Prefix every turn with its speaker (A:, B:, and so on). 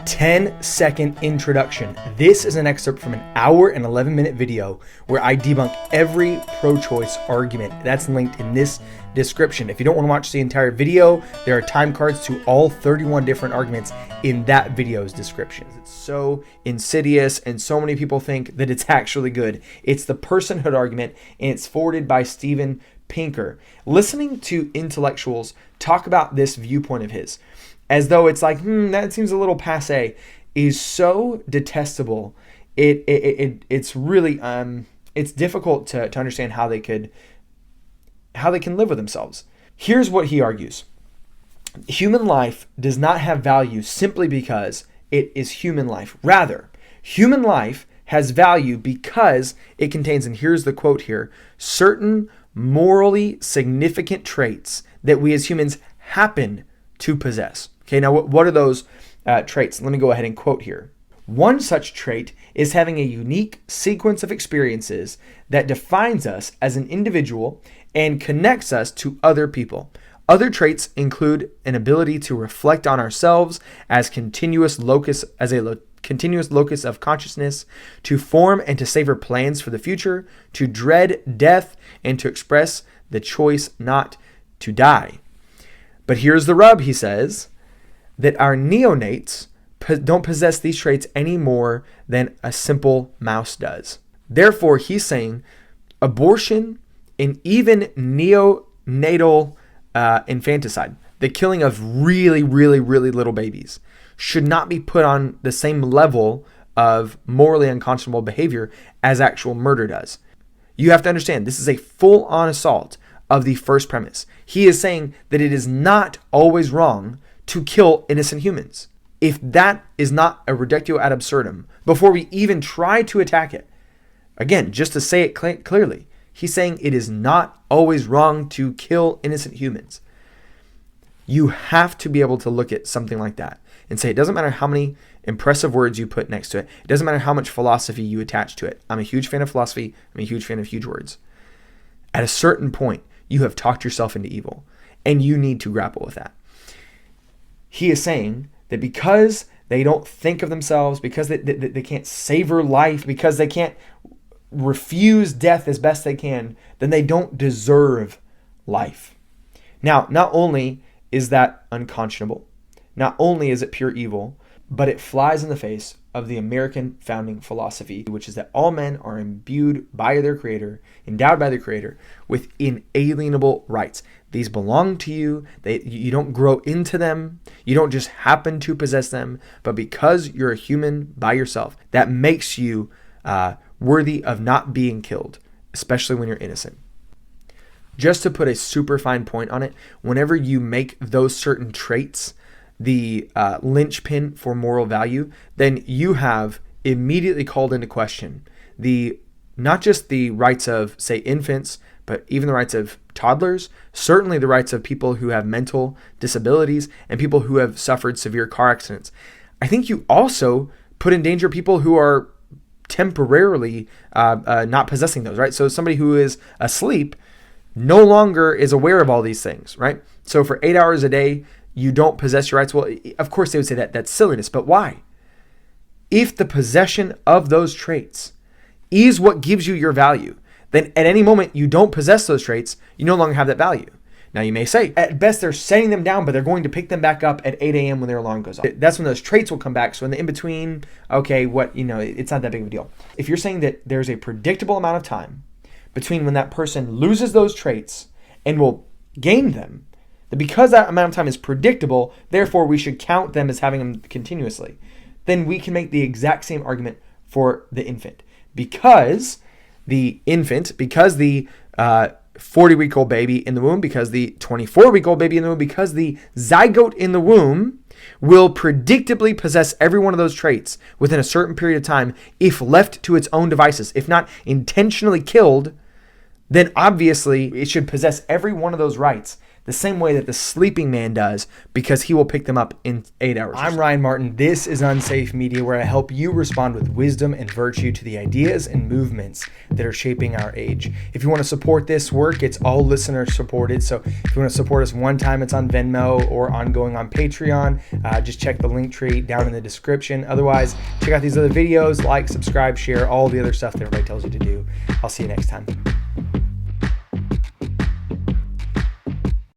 A: 10-second introduction. This is an excerpt from an hour and 11-minute video where I debunk every pro-choice argument. That's linked in this description. If you don't want to watch the entire video, there are time cards to all 31 different arguments in that video's description. It's so insidious and so many people think that it's actually good. It's the personhood argument, and it's forwarded by Steven Pinker. Listening to intellectuals talk about this viewpoint of his as though it's like, that seems a little passé, is so detestable. It's really it's difficult to understand how they can live with themselves. Here's what he argues. Human life does not have value simply because it is human life. Rather, human life has value because it contains, and here's the quote here, certain morally significant traits that we as humans happen to possess. Okay, now what are those traits? Let me go ahead and quote here. One such trait is having a unique sequence of experiences that defines us as an individual and connects us to other people. Other traits include an ability to reflect on ourselves as a continuous locus of consciousness, to form and to savor plans for the future, to dread death, and to express the choice not to die. But here's the rub, he says, that our neonates don't possess these traits any more than a simple mouse does. Therefore, he's saying abortion and even neonatal infanticide, the killing of really, really, really little babies, should not be put on the same level of morally unconscionable behavior as actual murder does. You have to understand, this is a full-on assault of the first premise. He is saying that it is not always wrong to kill innocent humans. If that is not a reductio ad absurdum, before we even try to attack it, again, just to say it clearly, he's saying it is not always wrong to kill innocent humans. You have to be able to look at something like that and say, it doesn't matter how many impressive words you put next to it. It doesn't matter how much philosophy you attach to it. I'm a huge fan of philosophy. I'm a huge fan of huge words. At a certain point, you have talked yourself into evil, and you need to grapple with that. He is saying that because they don't think of themselves, because they can't savor life, because they can't refuse death as best they can, then they don't deserve life. Now, not only is that unconscionable, not only is it pure evil, but it flies in the face of the American founding philosophy, which is that all men are imbued by their Creator, endowed by their Creator, with inalienable rights. These belong to you. You don't grow into them. You don't just happen to possess them, but because you're a human by yourself, that makes you worthy of not being killed, especially when you're innocent. Just to put a super fine point on it, whenever you make those certain traits the linchpin for moral value, then you have immediately called into question not just the rights of, say, infants, but even the rights of toddlers, certainly the rights of people who have mental disabilities and people who have suffered severe car accidents. I think you also put in danger people who are temporarily not possessing those, right? So somebody who is asleep no longer is aware of all these things, right? So for 8 hours a day, you don't possess your rights. Well, of course they would say that that's silliness, but why? If the possession of those traits is what gives you your value, then at any moment you don't possess those traits, you no longer have that value. Now you may say, at best they're setting them down, but they're going to pick them back up at 8 a.m. when their alarm goes off. That's when those traits will come back. So in the in-between, okay, it's not that big of a deal. If you're saying that there's a predictable amount of time between when that person loses those traits and will gain them, that because that amount of time is predictable, therefore we should count them as having them continuously, then we can make the exact same argument for the infant. Because the 40-week-old baby in the womb, because the 24-week-old baby in the womb, because the zygote in the womb will predictably possess every one of those traits within a certain period of time if left to its own devices. If not intentionally killed, then obviously it should possess every one of those rights the same way that the sleeping man does, because he will pick them up in 8 hours. I'm Ryan Martin. This is Unsafe Media, where I help you respond with wisdom and virtue to the ideas and movements that are shaping our age. If you want to support this work, it's all listener supported. So if you want to support us one time, it's on Venmo or ongoing on Patreon. Just check the link tree down in the description. Otherwise, check out these other videos, like, subscribe, share, all the other stuff that everybody tells you to do. I'll see you next time.